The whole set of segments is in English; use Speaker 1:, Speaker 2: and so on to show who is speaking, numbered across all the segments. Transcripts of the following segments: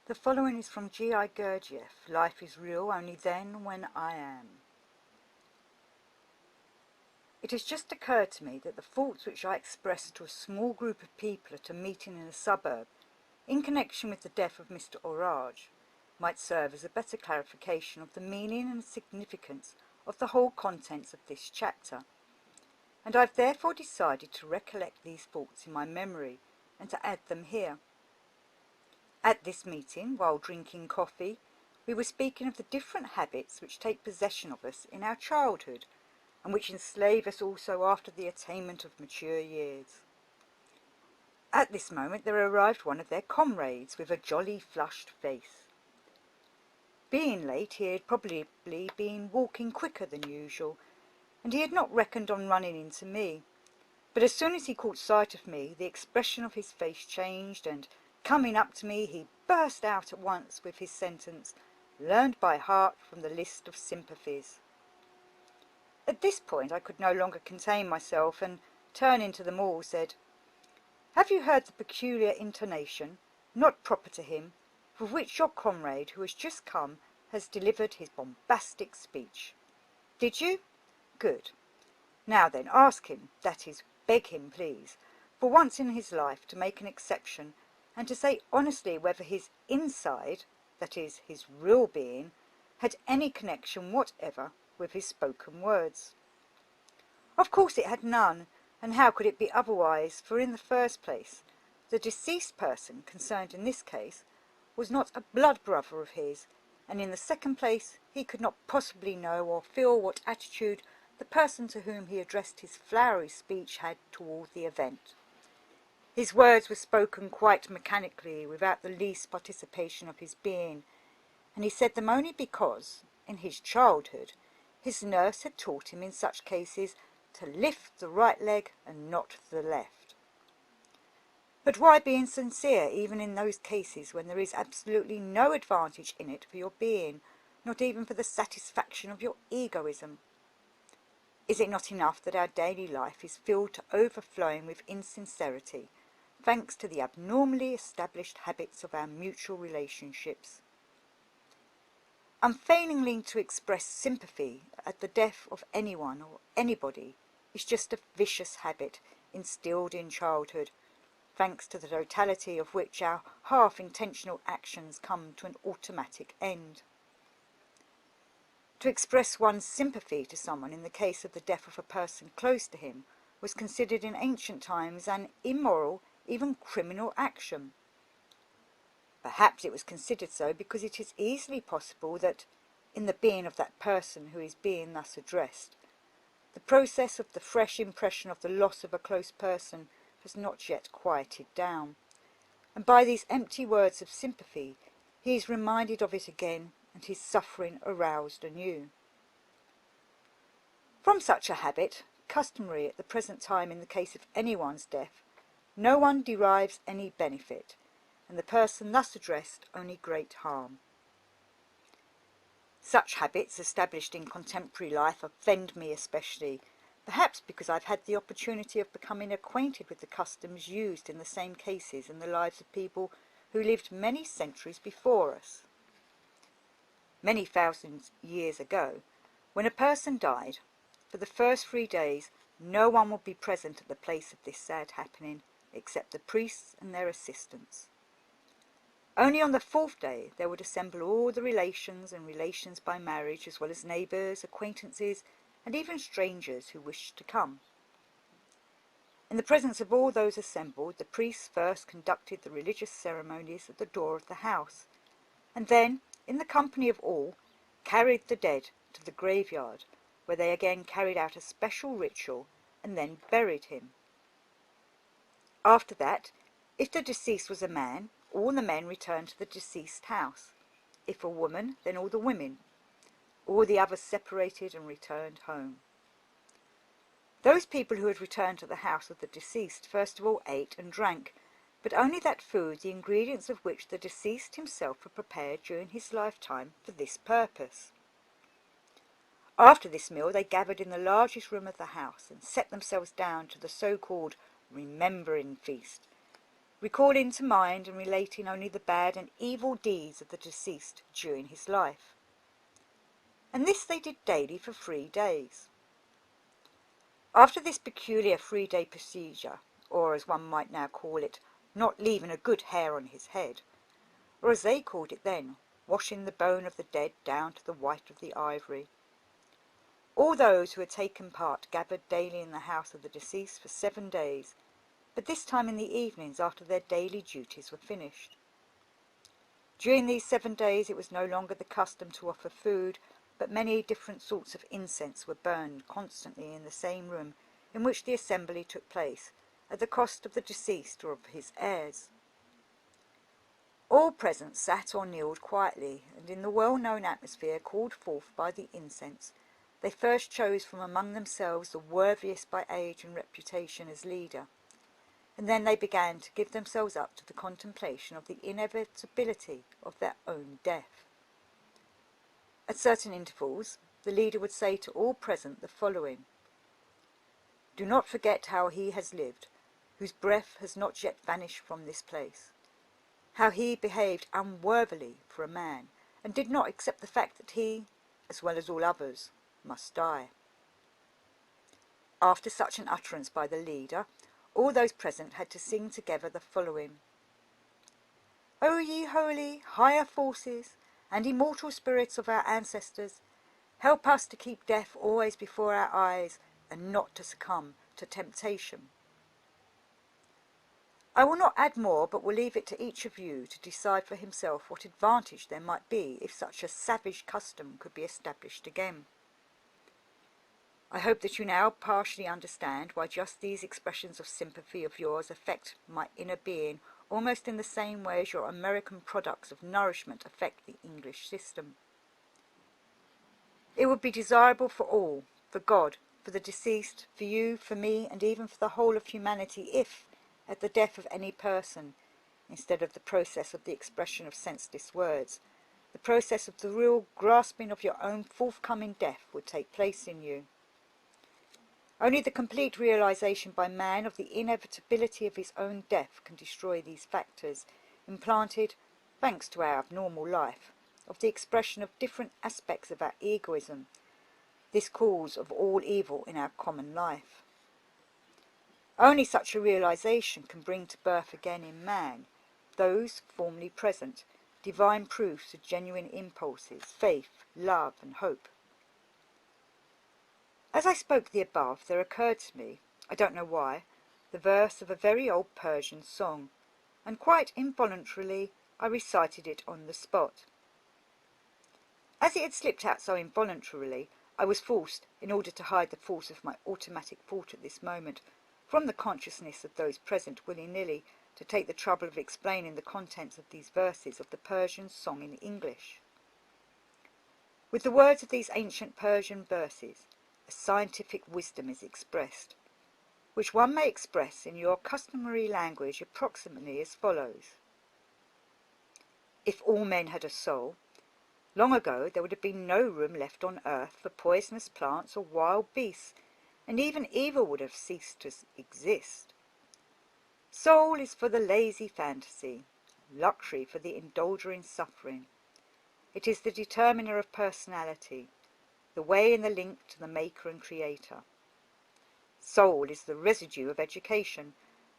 Speaker 1: The following is from G I Gurdjieff. Life is real only then when I am. It has just occurred to me that the thoughts which I expressed to a small group of people at a meeting in a suburb, in connection with the death of Mr. Orage, might serve as a better clarification of the meaning and significance of the whole contents of this chapter, and I have therefore decided to recollect these thoughts in my memory and to add them here. At this meeting, while drinking coffee, we were speaking of the different habits which take possession of us in our childhood, and which enslave us also after the attainment of mature years. At this moment there arrived one of their comrades with a jolly flushed face. Being late, he had probably been walking quicker than usual, and he had not reckoned on running into me. But as soon as he caught sight of me, the expression of his face changed, and coming up to me, he burst out at once with his sentence, learned by heart from the list of sympathies. At this point I could no longer contain myself, and turning to them all said, "Have you heard the peculiar intonation, not proper to him, with which your comrade who has just come has delivered his bombastic speech? Did you? Good. Now then, ask him, that is, beg him, please, for once in his life to make an exception, and to say honestly whether his inside, that is, his real being, had any connection whatever with his spoken words. Of course it had none, and how could it be otherwise, for in the first place, the deceased person concerned in this case was not a blood brother of his, and in the second place he could not possibly know or feel what attitude the person to whom he addressed his flowery speech had toward the event. His words were spoken quite mechanically, without the least participation of his being, and he said them only because, in his childhood, his nurse had taught him in such cases to lift the right leg and not the left. But why be insincere even in those cases when there is absolutely no advantage in it for your being, not even for the satisfaction of your egoism? Is it not enough that our daily life is filled to overflowing with insincerity, thanks to the abnormally established habits of our mutual relationships? Unfailingly to express sympathy at the death of anyone or anybody is just a vicious habit instilled in childhood, thanks to the totality of which our half-intentional actions come to an automatic end. To express one's sympathy to someone in the case of the death of a person close to him was considered in ancient times an immoral, even criminal action. Perhaps it was considered so because it is easily possible that, in the being of that person who is being thus addressed, the process of the fresh impression of the loss of a close person has not yet quieted down, and by these empty words of sympathy he is reminded of it again, and his suffering aroused anew. From such a habit, customary at the present time in the case of anyone's death, no one derives any benefit, and the person thus addressed only great harm. Such habits established in contemporary life offend me especially, perhaps because I've had the opportunity of becoming acquainted with the customs used in the same cases in the lives of people who lived many centuries before us. Many thousand years ago, when a person died, for the first 3 days no one would be present at the place of this sad happening except the priests and their assistants. Only on the 4th day there would assemble all the relations and relations by marriage, as well as neighbours, acquaintances, and even strangers who wished to come. In the presence of all those assembled, the priests first conducted the religious ceremonies at the door of the house, and then, in the company of all, carried the dead to the graveyard, where they again carried out a special ritual and then buried him. After that, if the deceased was a man, all the men returned to the deceased house. If a woman, then all the women. All the others separated and returned home. Those people who had returned to the house of the deceased first of all ate and drank, but only that food the ingredients of which the deceased himself had prepared during his lifetime for this purpose. After this meal they gathered in the largest room of the house and set themselves down to the so-called remembering feast, recalling to mind and relating only the bad and evil deeds of the deceased during his life. And this they did daily for 3 days. After this peculiar 3-day procedure, or as one might now call it, not leaving a good hair on his head, or as they called it then, washing the bone of the dead down to the white of the ivory, all those who had taken part gathered daily in the house of the deceased for 7 days, but this time in the evenings after their daily duties were finished. During these 7 days it was no longer the custom to offer food, but many different sorts of incense were burned constantly in the same room in which the assembly took place, at the cost of the deceased or of his heirs. All present sat or kneeled quietly, and in the well-known atmosphere called forth by the incense, they first chose from among themselves the worthiest by age and reputation as leader, and then they began to give themselves up to the contemplation of the inevitability of their own death. At certain intervals, the leader would say to all present the following: "Do not forget how he has lived, whose breath has not yet vanished from this place, how he behaved unworthily for a man, and did not accept the fact that he, as well as all others, must die." After such an utterance by the leader, all those present had to sing together the following: "O ye holy, higher forces, and immortal spirits of our ancestors, help us to keep death always before our eyes, and not to succumb to temptation." I will not add more, but will leave it to each of you to decide for himself what advantage there might be if such a savage custom could be established again. I hope that you now partially understand why just these expressions of sympathy of yours affect my inner being almost in the same way as your American products of nourishment affect the English system. It would be desirable for all, for God, for the deceased, for you, for me, and even for the whole of humanity if, at the death of any person, instead of the process of the expression of senseless words, the process of the real grasping of your own forthcoming death would take place in you. Only the complete realization by man of the inevitability of his own death can destroy these factors, implanted, thanks to our abnormal life, of the expression of different aspects of our egoism, this cause of all evil in our common life. Only such a realization can bring to birth again in man, those formerly present, divine proofs of genuine impulses, faith, love, and hope. As I spoke the above, there occurred to me, I don't know why, the verse of a very old Persian song, and quite involuntarily I recited it on the spot. As it had slipped out so involuntarily, I was forced, in order to hide the force of my automatic thought at this moment, from the consciousness of those present willy-nilly, to take the trouble of explaining the contents of these verses of the Persian song in English. With the words of these ancient Persian verses, a scientific wisdom is expressed, which one may express in your customary language approximately as follows. If all men had a soul, long ago there would have been no room left on earth for poisonous plants or wild beasts, and even evil would have ceased to exist. Soul is for the lazy fantasy, luxury for the indulger in suffering. It is the determiner of personality, the way and the link to the maker and creator. Soul is the residue of education,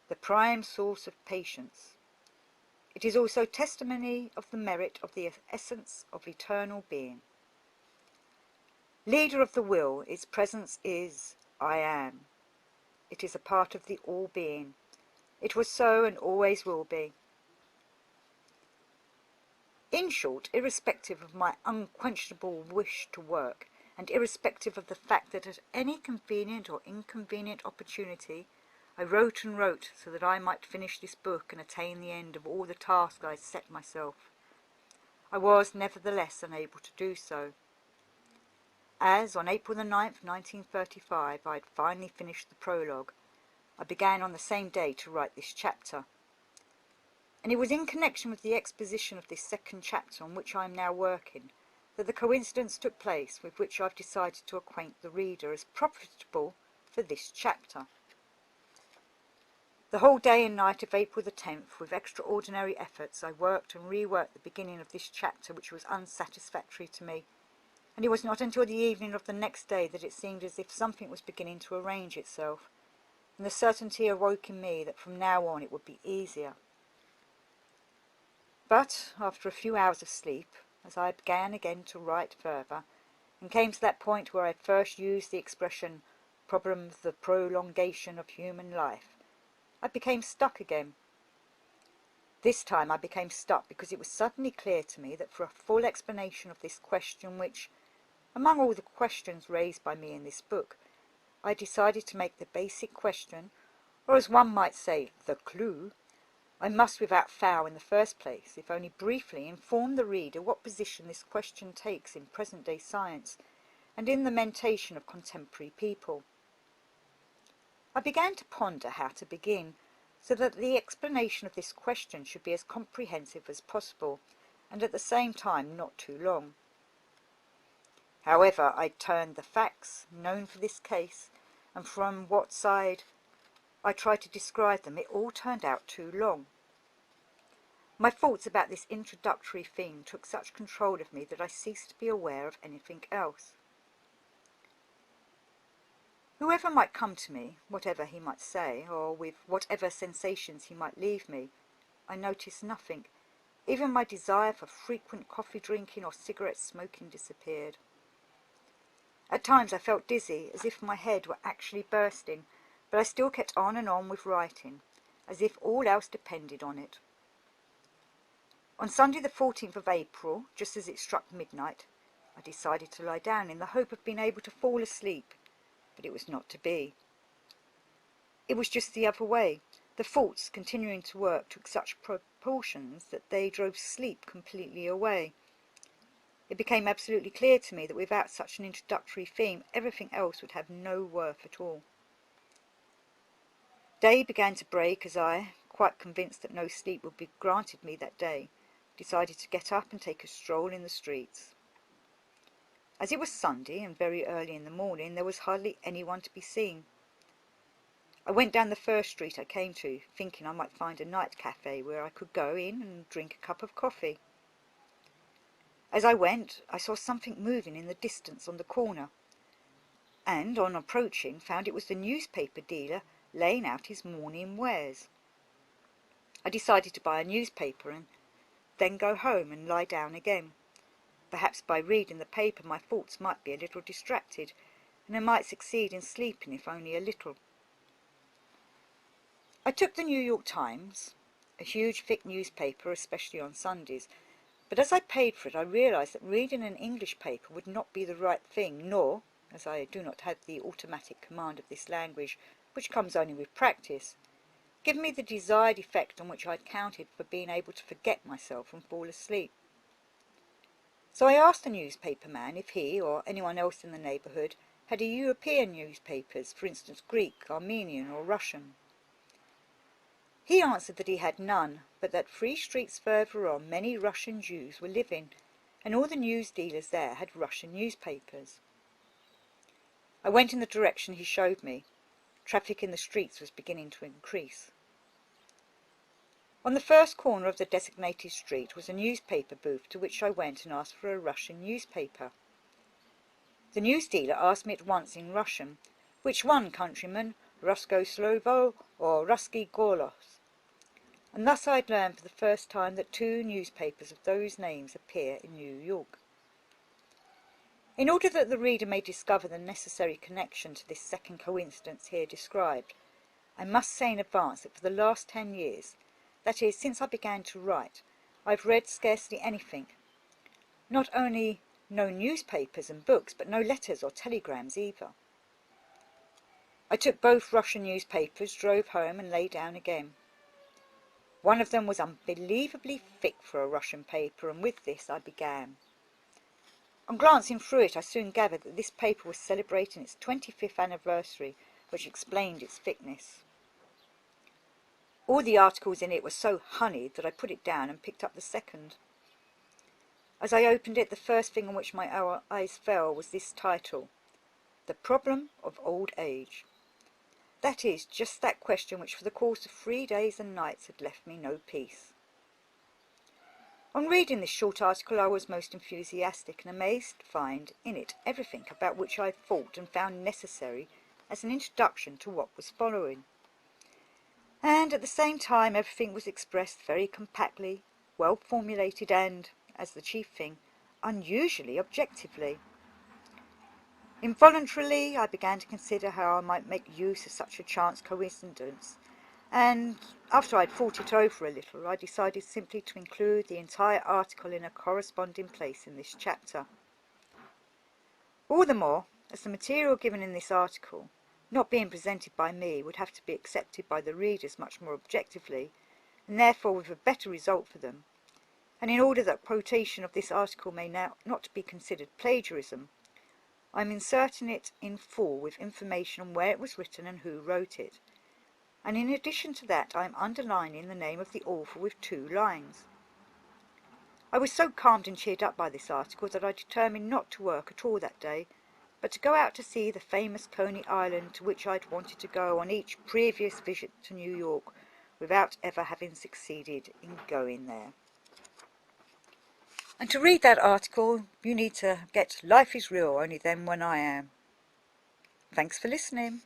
Speaker 1: the prime source of patience. It is also testimony of the merit of the essence of eternal being. Leader of the will, its presence is I am. It is a part of the all-being. It was so and always will be. In short, irrespective of my unquenchable wish to work, and irrespective of the fact that at any convenient or inconvenient opportunity I wrote and wrote so that I might finish this book and attain the end of all the tasks I had set myself, I was nevertheless unable to do so. As on April the 9th, 1935, I had finally finished the prologue, I began on the same day to write this chapter. And it was in connection with the exposition of this second chapter on which I am now working that the coincidence took place with which I have decided to acquaint the reader as profitable for this chapter. The whole day and night of April the 10th, with extraordinary efforts, I worked and reworked the beginning of this chapter, which was unsatisfactory to me, and it was not until the evening of the next day that it seemed as if something was beginning to arrange itself, and the certainty awoke in me that from now on it would be easier. But after a few hours of sleep, as I began again to write further, and came to that point where I first used the expression problem of the prolongation of human life, I became stuck again. This time I became stuck because it was suddenly clear to me that for a full explanation of this question which, among all the questions raised by me in this book, I decided to make the basic question, or as one might say, the clue, I must without fail in the first place, if only briefly, inform the reader what position this question takes in present-day science and in the mentation of contemporary people. I began to ponder how to begin, so that the explanation of this question should be as comprehensive as possible, and at the same time not too long. However, I turned the facts known for this case, and from what side I tried to describe them, it all turned out too long. My thoughts about this introductory theme took such control of me that I ceased to be aware of anything else. Whoever might come to me, whatever he might say, or with whatever sensations he might leave me, I noticed nothing. Even my desire for frequent coffee drinking or cigarette smoking disappeared. At times I felt dizzy, as if my head were actually bursting, but I still kept on and on with writing, as if all else depended on it. On Sunday the 14th of April, just as it struck midnight, I decided to lie down in the hope of being able to fall asleep, but it was not to be. It was just the other way. The thoughts continuing to work took such proportions that they drove sleep completely away. It became absolutely clear to me that without such an introductory theme, everything else would have no worth at all. Day began to break as I, quite convinced that no sleep would be granted me that day, decided to get up and take a stroll in the streets. As it was Sunday and very early in the morning, there was hardly anyone to be seen. I went down the first street I came to, thinking I might find a night cafe where I could go in and drink a cup of coffee. As I went, I saw something moving in the distance on the corner, and on approaching found it was the newspaper dealer laying out his morning wares. I decided to buy a newspaper and then go home and lie down again. Perhaps by reading the paper my thoughts might be a little distracted, and I might succeed in sleeping if only a little. I took the New York Times, a huge thick newspaper, especially on Sundays, but as I paid for it I realized that reading an English paper would not be the right thing, nor, as I do not have the automatic command of this language, which comes only with practice, give me the desired effect on which I had counted for being able to forget myself and fall asleep. So I asked the newspaper man if he, or anyone else in the neighbourhood, had any European newspapers, for instance Greek, Armenian or Russian. He answered that he had none, but that 3 streets further on many Russian Jews were living, and all the news dealers there had Russian newspapers. I went in the direction he showed me. Traffic in the streets was beginning to increase. On the first corner of the designated street was a newspaper booth, to which I went and asked for a Russian newspaper. The news dealer asked me at once in Russian, "Which one, countryman, Rusko Slovo or Ruski Golos?" And thus I had learned for the first time that 2 newspapers of those names appear in New York. In order that the reader may discover the necessary connection to this second coincidence here described, I must say in advance that for the last 10 years, that is, since I began to write, I have read scarcely anything. Not only no newspapers and books, but no letters or telegrams either. I took both Russian newspapers, drove home and lay down again. One of them was unbelievably thick for a Russian paper, and with this I began. On glancing through it I soon gathered that this paper was celebrating its 25th anniversary, which explained its thickness. All the articles in it were so honeyed that I put it down and picked up the second. As I opened it, the first thing on which my eyes fell was this title: "The Problem of Old Age." That is just that question which for the course of 3 days and nights had left me no peace. On reading this short article I was most enthusiastic and amazed to find in it everything about which I had thought and found necessary as an introduction to what was following. And at the same time everything was expressed very compactly, well formulated and, as the chief thing, unusually objectively. Involuntarily I began to consider how I might make use of such a chance coincidence, and after I had thought it over a little, I decided simply to include the entire article in a corresponding place in this chapter. All the more, as the material given in this article, not being presented by me, would have to be accepted by the readers much more objectively, and therefore with a better result for them, and in order that quotation of this article may now not be considered plagiarism, I am inserting it in full with information on where it was written and who wrote it. And in addition to that I am underlining the name of the author with 2 lines. I was so calmed and cheered up by this article that I determined not to work at all that day, but to go out to see the famous Coney Island to which I had wanted to go on each previous visit to New York without ever having succeeded in going there. And to read that article you need to get Life is Real, Only Then When I Am. Thanks for listening.